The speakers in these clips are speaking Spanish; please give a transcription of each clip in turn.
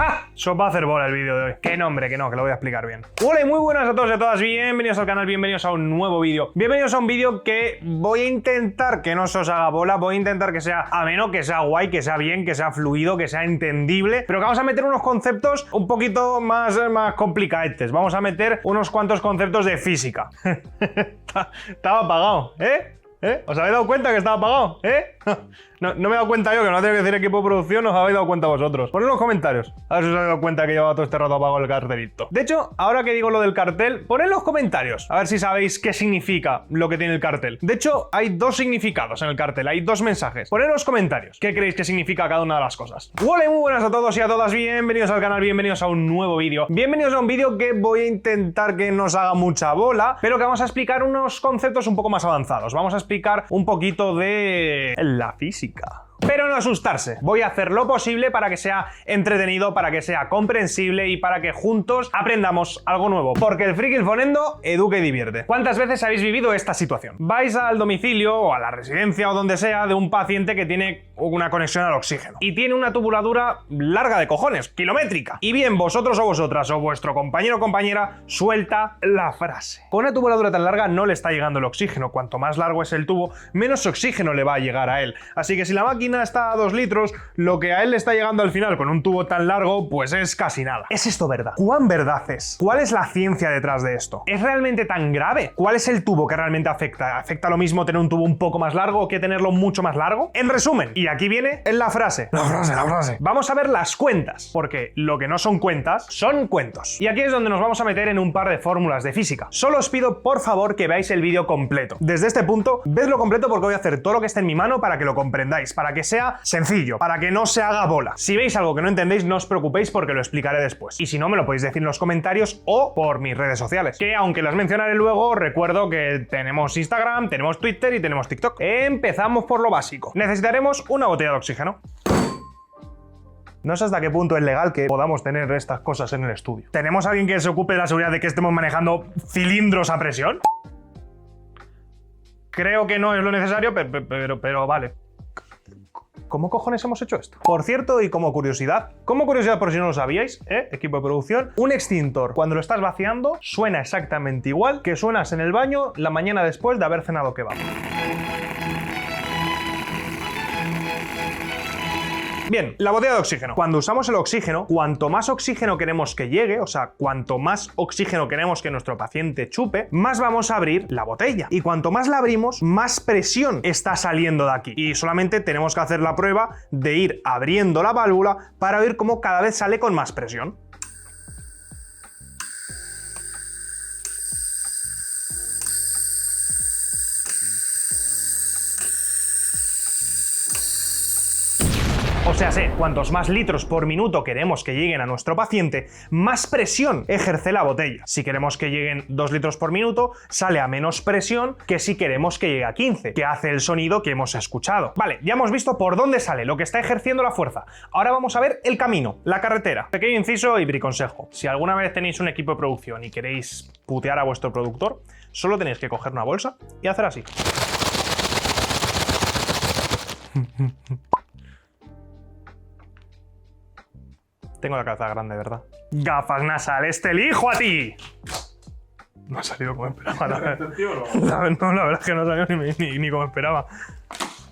¡Ja! Se os va a hacer bola el vídeo de hoy. Qué nombre, que no, que lo voy a explicar bien. Hola y muy buenas a todos y a todas, bienvenidos al canal, bienvenidos a un nuevo vídeo. Bienvenidos a un vídeo que voy a intentar que no se os haga bola, voy a intentar que sea ameno, que sea guay, que sea bien, que sea fluido, que sea entendible, pero que vamos a meter unos conceptos un poquito más complicados. Vamos a meter unos cuantos conceptos de física. Estaba apagado, ¿eh? ¿Os habéis dado cuenta que estaba apagado? No me he dado cuenta yo, que no tiene que decir equipo de producción, os habéis dado cuenta vosotros. Poned en los comentarios, a ver si os habéis dado cuenta que llevaba todo este rato apagado el cartelito. De hecho, ahora que digo lo del cartel, poned en los comentarios, a ver si sabéis qué significa lo que tiene el cartel. De hecho, hay dos significados en el cartel, hay dos mensajes. Poned en los comentarios qué creéis que significa cada una de las cosas. Hola y muy buenas a todos y a todas, bienvenidos al canal, bienvenidos a un nuevo vídeo. Bienvenidos a un vídeo que voy a intentar que nos haga mucha bola, pero que vamos a explicar unos conceptos un poco más avanzados. Vamos a explicar un poquito de la física. Pero no asustarse, voy a hacer lo posible para que sea entretenido, para que sea comprensible y para que juntos aprendamos algo nuevo. Porque el friki fonendo educa y divierte. ¿Cuántas veces habéis vivido esta situación? Vais al domicilio o a la residencia o donde sea de un paciente que tiene una conexión al oxígeno y tiene una tubuladura larga de cojones, kilométrica. Y bien, vosotros o vosotras o vuestro compañero o compañera suelta la frase: con una tubuladura tan larga no le está llegando el oxígeno. Cuanto más largo es el tubo, menos oxígeno le va a llegar a él. Así que si la máquina está a 2 litros, lo que a él le está llegando al final con un tubo tan largo, pues es casi nada. ¿Es esto verdad? ¿Cuán verdad es? ¿Cuál es la ciencia detrás de esto? ¿Es realmente tan grave? ¿Cuál es el tubo que realmente afecta? ¿Afecta lo mismo tener un tubo un poco más largo que tenerlo mucho más largo? En resumen, y aquí viene en la frase. La frase. Vamos a ver las cuentas, porque lo que no son cuentas son cuentos. Y aquí es donde nos vamos a meter en un par de fórmulas de física. Solo os pido, por favor, que veáis el vídeo completo. Desde este punto, vedlo completo porque voy a hacer todo lo que esté en mi mano para que lo comprendáis, para que sea sencillo, para que no se haga bola. Si veis algo que no entendéis, no os preocupéis porque lo explicaré después. Y si no, me lo podéis decir en los comentarios o por mis redes sociales, que aunque las mencionaré luego, recuerdo que tenemos Instagram, tenemos Twitter y tenemos TikTok. Empezamos por lo básico. Necesitaremos una botella de oxígeno. No sé hasta qué punto es legal que podamos tener estas cosas en el estudio. ¿Tenemos a alguien que se ocupe de la seguridad de que estemos manejando cilindros a presión? Creo que no es lo necesario, pero vale. ¿Cómo cojones hemos hecho esto? Por cierto, y como curiosidad por si no lo sabíais, equipo de producción, un extintor, cuando lo estás vaciando, suena exactamente igual que suenas en el baño la mañana después de haber cenado kebab. Bien, la botella de oxígeno. Cuando usamos el oxígeno, cuanto más oxígeno queremos que llegue, o sea, cuanto más oxígeno queremos que nuestro paciente chupe, más vamos a abrir la botella. Y cuanto más la abrimos, más presión está saliendo de aquí. Y solamente tenemos que hacer la prueba de ir abriendo la válvula para ver cómo cada vez sale con más presión. O sea, cuantos más litros por minuto queremos que lleguen a nuestro paciente, más presión ejerce la botella. Si queremos que lleguen 2 litros por minuto, sale a menos presión que si queremos que llegue a 15, que hace el sonido que hemos escuchado. Vale, ya hemos visto por dónde sale, lo que está ejerciendo la fuerza. Ahora vamos a ver el camino, la carretera. Pequeño inciso y briconsejo. Si alguna vez tenéis un equipo de producción y queréis putear a vuestro productor, solo tenéis que coger una bolsa y hacer así. Tengo la cabeza grande, ¿verdad? Gafas nasales, te elijo a ti. No ha salido como esperaba, la verdad. La verdad es que no ha salido ni como esperaba.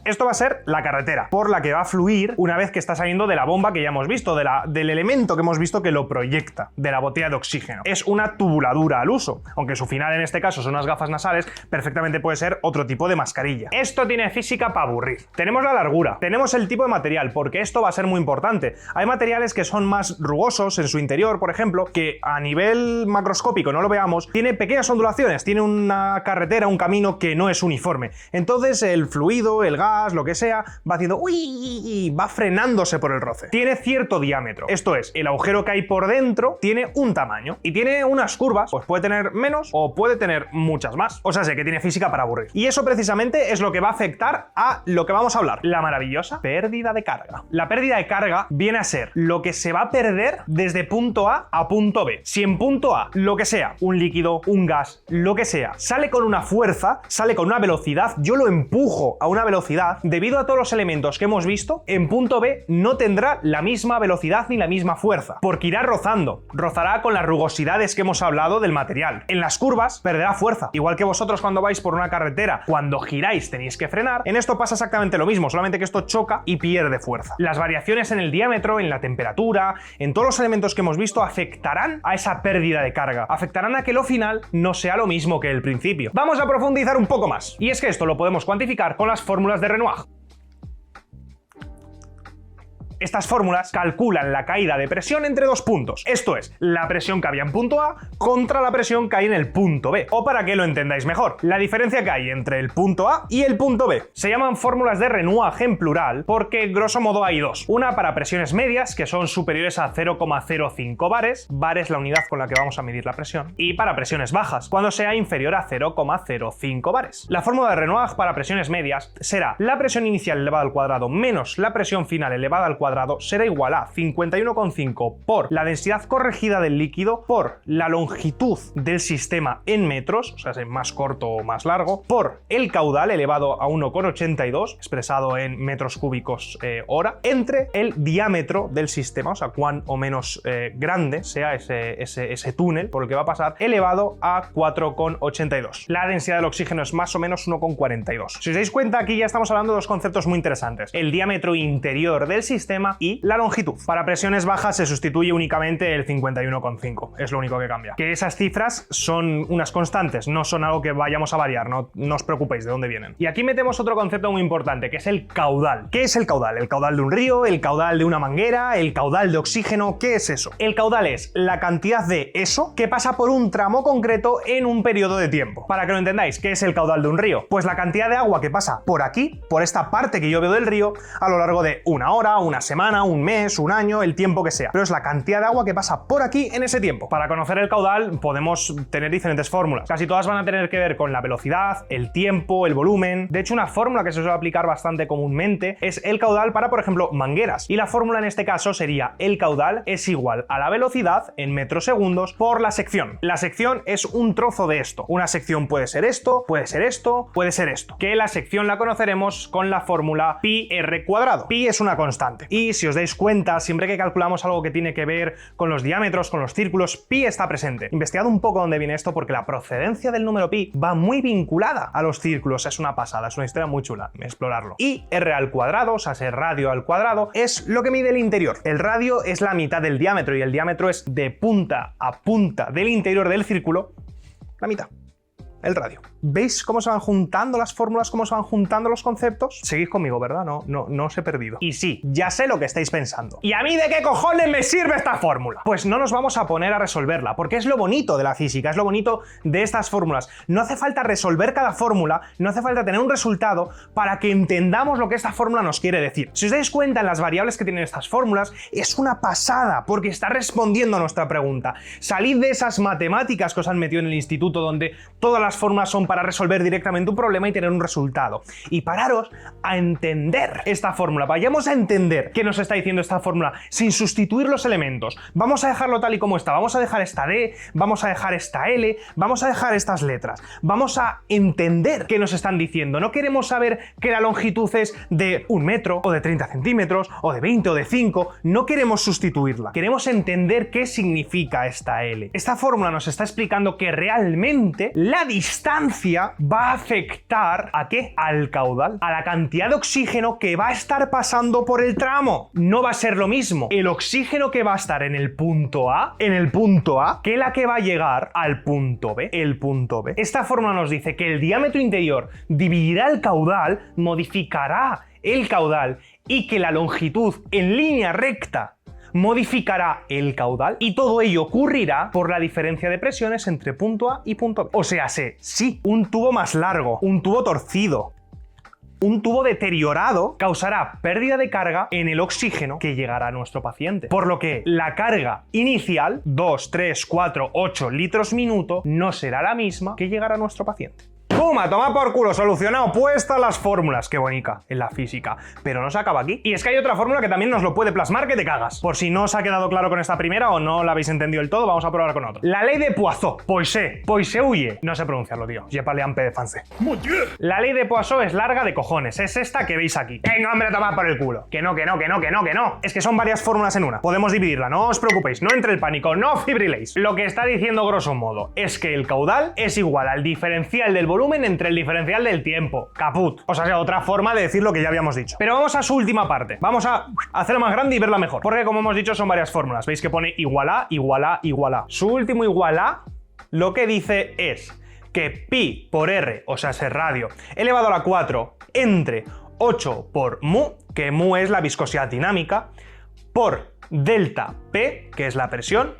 Esto va a ser la carretera por la que va a fluir una vez que está saliendo de la bomba que ya hemos visto, del elemento que hemos visto que lo proyecta, de la botella de oxígeno. Es una tubuladura al uso, aunque su final en este caso son unas gafas nasales, perfectamente puede ser otro tipo de mascarilla. Esto tiene física para aburrir. Tenemos la largura, tenemos el tipo de material, porque esto va a ser muy importante. Hay materiales que son más rugosos en su interior, por ejemplo, que a nivel macroscópico no lo veamos, tiene pequeñas ondulaciones, tiene una carretera, un camino que no es uniforme. Entonces el fluido, el gas, lo que sea, va haciendo uy, va frenándose por el roce. Tiene cierto diámetro, esto es, el agujero que hay por dentro tiene un tamaño y tiene unas curvas, pues puede tener menos o puede tener muchas más. O sea, sé que tiene física para aburrir. Y eso precisamente es lo que va a afectar a lo que vamos a hablar, la maravillosa pérdida de carga. La pérdida de carga viene a ser lo que se va a perder desde punto A a punto B. Si en punto A, lo que sea, un líquido, un gas, lo que sea, sale con una fuerza, sale con una velocidad, yo lo empujo a una velocidad velocidad, debido a todos los elementos que hemos visto, en punto B no tendrá la misma velocidad ni la misma fuerza, porque irá rozará con las rugosidades que hemos hablado del material. En las curvas perderá fuerza, igual que vosotros cuando vais por una carretera, cuando giráis tenéis que frenar. En esto pasa exactamente lo mismo, solamente que esto choca y pierde fuerza. Las variaciones en el diámetro, en la temperatura, en todos los elementos que hemos visto afectarán a esa pérdida de carga, afectarán a que lo final no sea lo mismo que el principio. Vamos a profundizar un poco más, y es que esto lo podemos cuantificar con las fórmulas de Renoir. Estas fórmulas calculan la caída de presión entre dos puntos, esto es, la presión que había en punto A contra la presión que hay en el punto B. O para que lo entendáis mejor, la diferencia que hay entre el punto A y el punto B. Se llaman fórmulas de Renoir en plural porque grosso modo hay dos. Una para presiones medias, que son superiores a 0,05 bares, bar es la unidad con la que vamos a medir la presión, y para presiones bajas, cuando sea inferior a 0,05 bares. La fórmula de Renoir para presiones medias será la presión inicial elevada al cuadrado menos la presión final elevada al cuadrado será igual a 51,5 por la densidad corregida del líquido por la longitud del sistema en metros, o sea, es más corto o más largo, por el caudal elevado a 1,82, expresado en metros cúbicos hora, entre el diámetro del sistema, o sea, cuán o menos grande sea ese túnel por el que va a pasar, elevado a 4,82. La densidad del oxígeno es más o menos 1,42. Si os dais cuenta, aquí ya estamos hablando de dos conceptos muy interesantes: el diámetro interior del sistema y la longitud. Para presiones bajas se sustituye únicamente el 51,5, es lo único que cambia. Que esas cifras son unas constantes, no son algo que vayamos a variar, no os preocupéis de dónde vienen. Y aquí metemos otro concepto muy importante, que es el caudal. ¿Qué es el caudal? ¿El caudal de un río? ¿El caudal de una manguera? ¿El caudal de oxígeno? ¿Qué es eso? El caudal es la cantidad de eso que pasa por un tramo concreto en un periodo de tiempo. Para que lo entendáis, ¿qué es el caudal de un río? Pues la cantidad de agua que pasa por aquí, por esta parte que yo veo del río, a lo largo de una hora, una semana, un mes, un año, el tiempo que sea. Pero es la cantidad de agua que pasa por aquí en ese tiempo. Para conocer el caudal podemos tener diferentes fórmulas. Casi todas van a tener que ver con la velocidad, el tiempo, el volumen. De hecho, una fórmula que se suele aplicar bastante comúnmente es el caudal para, por ejemplo, mangueras. Y la fórmula en este caso sería: el caudal es igual a la velocidad en metros segundos por la sección. La sección es un trozo de esto. Una sección puede ser esto, puede ser esto, puede ser esto. Que la sección la conoceremos con la fórmula pi r cuadrado. Pi es una constante. Y si os dais cuenta, siempre que calculamos algo que tiene que ver con los diámetros, con los círculos, pi está presente. Investigad un poco dónde viene esto, porque la procedencia del número pi va muy vinculada a los círculos. Es una pasada, es una historia muy chula explorarlo. Y r al cuadrado, o sea, ese radio al cuadrado, es lo que mide el interior. El radio es la mitad del diámetro y el diámetro es de punta a punta del interior del círculo, la mitad. El radio. ¿Veis cómo se van juntando las fórmulas, cómo se van juntando los conceptos? Seguid conmigo, ¿verdad? No os he perdido. Y sí, ya sé lo que estáis pensando. ¿Y a mí de qué cojones me sirve esta fórmula? Pues no nos vamos a poner a resolverla, porque es lo bonito de la física, es lo bonito de estas fórmulas. No hace falta resolver cada fórmula, no hace falta tener un resultado para que entendamos lo que esta fórmula nos quiere decir. Si os dais cuenta en las variables que tienen estas fórmulas, es una pasada, porque está respondiendo a nuestra pregunta. Salid de esas matemáticas que os han metido en el instituto, donde todas las fórmulas son para resolver directamente un problema y tener un resultado. Y pararos a entender esta fórmula. Vayamos a entender qué nos está diciendo esta fórmula sin sustituir los elementos. Vamos a dejarlo tal y como está. Vamos a dejar esta D, vamos a dejar esta L, vamos a dejar estas letras. Vamos a entender qué nos están diciendo. No queremos saber que la longitud es de 1 metro, o de 30 centímetros, o de 20, o de 5. No queremos sustituirla. Queremos entender qué significa esta L. Esta fórmula nos está explicando que realmente la distancia va a afectar ¿a qué? Al caudal, a la cantidad de oxígeno que va a estar pasando por el tramo. No va a ser lo mismo el oxígeno que va a estar en el punto A, que la que va a llegar al punto B, el punto B. Esta fórmula nos dice que el diámetro interior dividirá el caudal, modificará el caudal, y que la longitud en línea recta modificará el caudal, y todo ello ocurrirá por la diferencia de presiones entre punto A y punto B. O sea, sí, un tubo más largo, un tubo torcido, un tubo deteriorado causará pérdida de carga en el oxígeno que llegará a nuestro paciente. Por lo que la carga inicial, 2, 3, 4, 8 litros minuto, no será la misma que llegará a nuestro paciente. ¡Pum! A tomar por culo, solucionado, puestas las fórmulas. Qué bonita en la física. Pero no se acaba aquí. Y es que hay otra fórmula que también nos lo puede plasmar que te cagas. Por si no os ha quedado claro con esta primera o no la habéis entendido del todo, vamos a probar con otra. La ley de Poisson. Poiseuille. No sé pronunciarlo, tío. Je parle un peu de français. La ley de Poisson es larga de cojones. Es esta que veis aquí. Venga, hombre, a tomar por el culo. Que no. Es que son varias fórmulas en una. Podemos dividirla, no os preocupéis. No entre el pánico, no fibriléis. Lo que está diciendo grosso modo es que el caudal es igual al diferencial del volumen entre el diferencial del tiempo. Caput. O sea, otra forma de decir lo que ya habíamos dicho. Pero vamos a su última parte. Vamos a hacerla más grande y verla mejor. Porque como hemos dicho son varias fórmulas. Veis que pone igual a, igual a, igual a. Su último igual a lo que dice es que pi por r, o sea, ese radio, elevado a la 4 entre 8 por mu, que mu es la viscosidad dinámica, por delta P, que es la presión,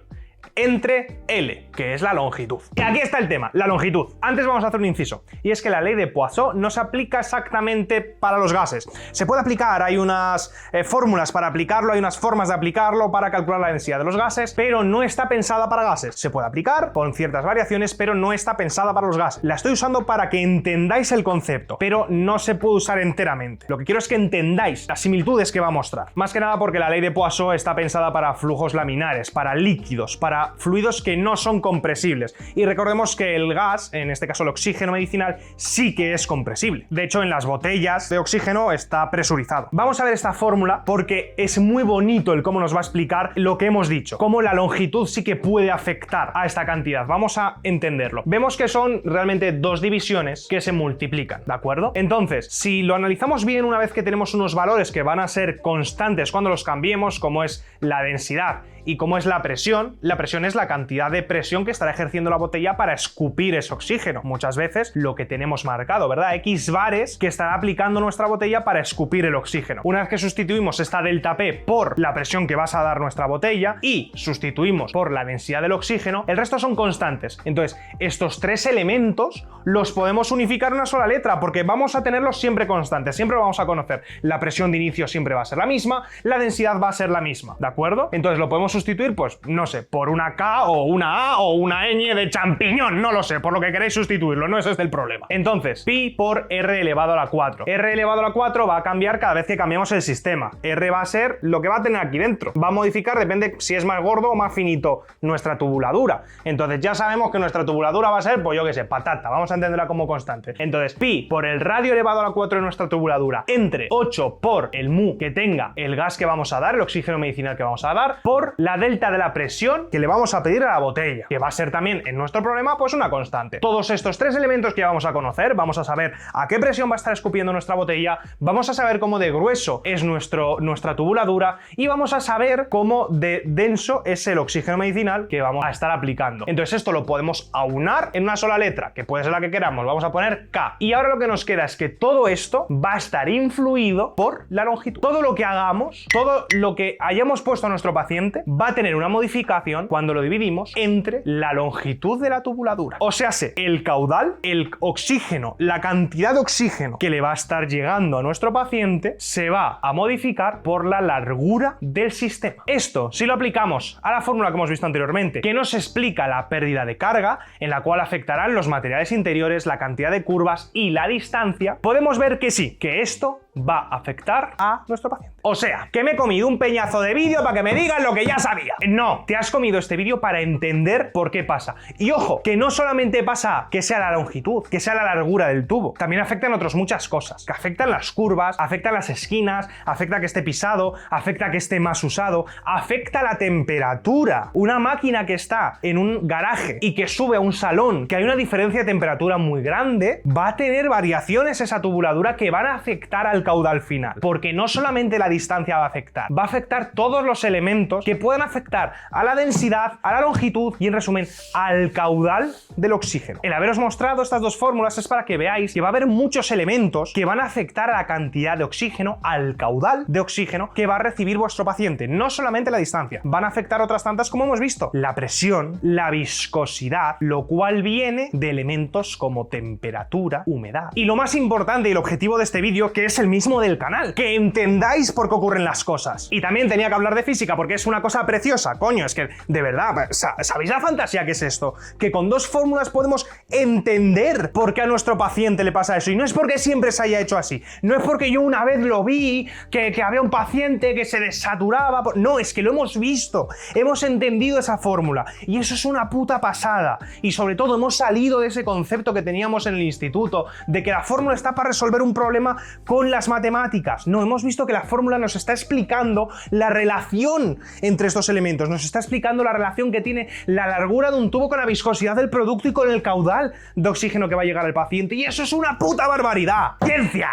entre L, que es la longitud. Y aquí está el tema, la longitud. Antes vamos a hacer un inciso, y es que la ley de Poisson no se aplica exactamente para los gases. Se puede aplicar, hay unas fórmulas para aplicarlo, hay unas formas de aplicarlo para calcular la densidad de los gases, pero no está pensada para gases. Se puede aplicar con ciertas variaciones, pero no está pensada para los gases. La estoy usando para que entendáis el concepto, pero no se puede usar enteramente. Lo que quiero es que entendáis las similitudes que va a mostrar. Más que nada porque la ley de Poisson está pensada para flujos laminares, para líquidos, para fluidos que no son compresibles. Y recordemos que el gas, en este caso el oxígeno medicinal, sí que es compresible. De hecho, en las botellas de oxígeno está presurizado. Vamos a ver esta fórmula porque es muy bonito el cómo nos va a explicar lo que hemos dicho, cómo la longitud sí que puede afectar a esta cantidad. Vamos a entenderlo. Vemos que son realmente dos divisiones que se multiplican, ¿de acuerdo? Entonces, si lo analizamos bien, una vez que tenemos unos valores que van a ser constantes cuando los cambiemos, como es la densidad y como es la presión es la cantidad de presión que estará ejerciendo la botella para escupir ese oxígeno. Muchas veces lo que tenemos marcado, ¿verdad? X bares que estará aplicando nuestra botella para escupir el oxígeno. Una vez que sustituimos esta delta P por la presión que vas a dar nuestra botella y sustituimos por la densidad del oxígeno, el resto son constantes. Entonces, estos tres elementos los podemos unificar en una sola letra porque vamos a tenerlos siempre constantes, siempre lo vamos a conocer. La presión de inicio siempre va a ser la misma, la densidad va a ser la misma, ¿de acuerdo? Entonces lo podemos sustituir, pues, no sé, por una K o una A o una ñ de champiñón, no lo sé, por lo que queréis sustituirlo, no ese es el problema. Entonces, pi por r elevado a la 4. R elevado a la 4 va a cambiar cada vez que cambiamos el sistema. R va a ser lo que va a tener aquí dentro. Va a modificar, depende si es más gordo o más finito nuestra tubuladura. Entonces ya sabemos que nuestra tubuladura va a ser, pues yo qué sé, patata. Vamos a entenderla como constante. Entonces, pi por el radio elevado a la 4 de nuestra tubuladura entre 8 por el mu que tenga el gas que vamos a dar, el oxígeno medicinal que vamos a dar, por la delta de la presión que le vamos a pedir a la botella, que va a ser también en nuestro problema pues una constante. Todos estos tres elementos que vamos a conocer, vamos a saber a qué presión va a estar escupiendo nuestra botella, vamos a saber cómo de grueso es nuestra tubuladura y vamos a saber cómo de denso es el oxígeno medicinal que vamos a estar aplicando. Entonces esto lo podemos aunar en una sola letra, que puede ser la que queramos, vamos a poner K. Y ahora lo que nos queda es que todo esto va a estar influido por la longitud. Todo lo que hagamos, todo lo que hayamos puesto a nuestro paciente va a tener una modificación cuando lo dividimos entre la longitud de la tubuladura. O sea, el caudal, el oxígeno, la cantidad de oxígeno que le va a estar llegando a nuestro paciente se va a modificar por la largura del sistema. Esto, si lo aplicamos a la fórmula que hemos visto anteriormente, que nos explica la pérdida de carga, en la cual afectarán los materiales interiores, la cantidad de curvas y la distancia, podemos ver que sí, que esto va a afectar a nuestro paciente. O sea, que me he comido un peñazo de vídeo para que me digan lo que ya sabía. No, te has comido este vídeo para entender por qué pasa. Y ojo, que no solamente pasa que sea la longitud, que sea la largura del tubo, también afectan otras muchas cosas, que afectan las curvas, afectan las esquinas, afecta que esté pisado, afecta que esté más usado, afecta la temperatura. Una máquina que está en un garaje y que sube a un salón, que hay una diferencia de temperatura muy grande, va a tener variaciones esa tubuladura que van a afectar al caudal final, porque no solamente la distancia va a afectar todos los elementos que puedan afectar a la densidad, a la longitud y en resumen al caudal del oxígeno. El haberos mostrado estas dos fórmulas es para que veáis que va a haber muchos elementos que van a afectar a la cantidad de oxígeno, al caudal de oxígeno que va a recibir vuestro paciente, no solamente la distancia, van a afectar otras tantas como hemos visto, la presión, la viscosidad, lo cual viene de elementos como temperatura, humedad. Y lo más importante y el objetivo de este vídeo, que es el mismo del canal, que entendáis por qué ocurren las cosas. Y también tenía que hablar de física porque es una cosa preciosa, coño, es que de verdad, ¿sabéis la fantasía que es esto? Que con dos fórmulas podemos entender por qué a nuestro paciente le pasa eso. Y no es porque siempre se haya hecho así, no es porque yo una vez lo vi, que había un paciente que se desaturaba, no, es que lo hemos visto, hemos entendido esa fórmula y eso es una puta pasada. Y sobre todo hemos salido de ese concepto que teníamos en el instituto, de que la fórmula está para resolver un problema con las matemáticas. No, hemos visto que la fórmula nos está explicando la relación entre estos elementos, nos está explicando la relación que tiene la largura de un tubo con la viscosidad del producto y con el caudal de oxígeno que va a llegar al paciente. Y eso es una puta barbaridad. ¡Ciencia!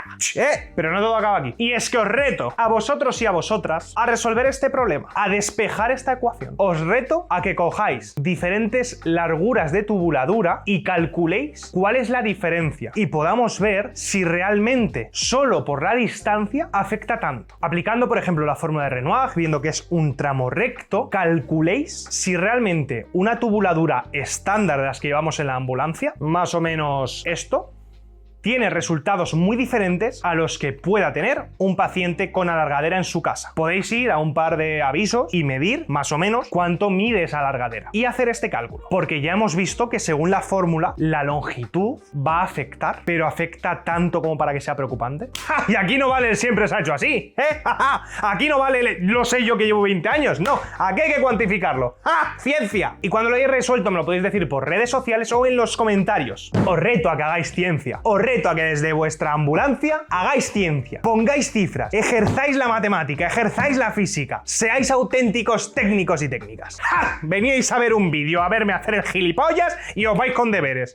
Pero no todo acaba aquí. Y es que os reto a vosotros y a vosotras a resolver este problema, a despejar esta ecuación. Os reto a que cojáis diferentes larguras de tubuladura y calculéis cuál es la diferencia y podamos ver si realmente solo por la distancia afecta tanto. Aplicando, por ejemplo, la fórmula de Renoir, viendo que es un tramo recto, calculéis si realmente una tubuladura estándar de las que llevamos en la ambulancia, más o menos esto, tiene resultados muy diferentes a los que pueda tener un paciente con alargadera en su casa. Podéis ir a un par de avisos y medir más o menos cuánto mide esa alargadera y hacer este cálculo, porque ya hemos visto que según la fórmula la longitud va a afectar, pero afecta tanto como para que sea preocupante. ¡Ja! Y aquí no vale el siempre se ha hecho así, ¿eh? ¡Ja, ja! Aquí no vale lo sé yo que llevo 20 años, no, aquí hay que cuantificarlo. ¡Ah! ¡Ciencia! Y cuando lo hayáis resuelto me lo podéis decir por redes sociales o en los comentarios. Os reto a que hagáis ciencia, os reto a que desde vuestra ambulancia hagáis ciencia, pongáis cifras, ejerzáis la matemática, ejerzáis la física, seáis auténticos técnicos y técnicas. ¡Ja! Veníais a ver un vídeo, a verme hacer el gilipollas y os vais con deberes.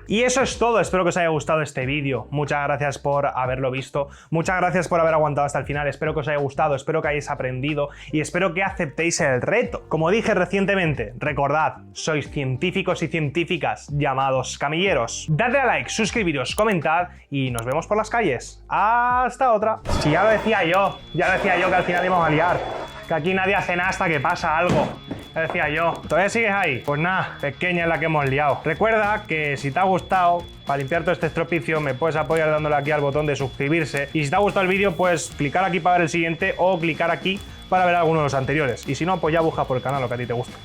Y eso es todo, espero que os haya gustado este vídeo. Muchas gracias por haberlo visto, muchas gracias por haber aguantado hasta el final, espero que os haya gustado, espero que hayáis aprendido y espero que aceptéis el reto. Como dije recientemente, recordad, sois científicos y científicas llamados camilleros. Dadle a like, suscribiros, comentad y nos vemos por las calles. Hasta otra. Si ya lo decía yo que al final íbamos a liar, que aquí nadie hace nada hasta que pasa algo. Ya decía yo. ¿Todavía sigues ahí? Pues nada, pequeña es la que hemos liado. Recuerda que si te ha gustado, para limpiar todo este estropicio, me puedes apoyar dándole aquí al botón de suscribirse. Y si te ha gustado el vídeo, pues clicar aquí para ver el siguiente o clicar aquí para ver alguno de los anteriores. Y si no, pues ya busca por el canal lo que a ti te gusta.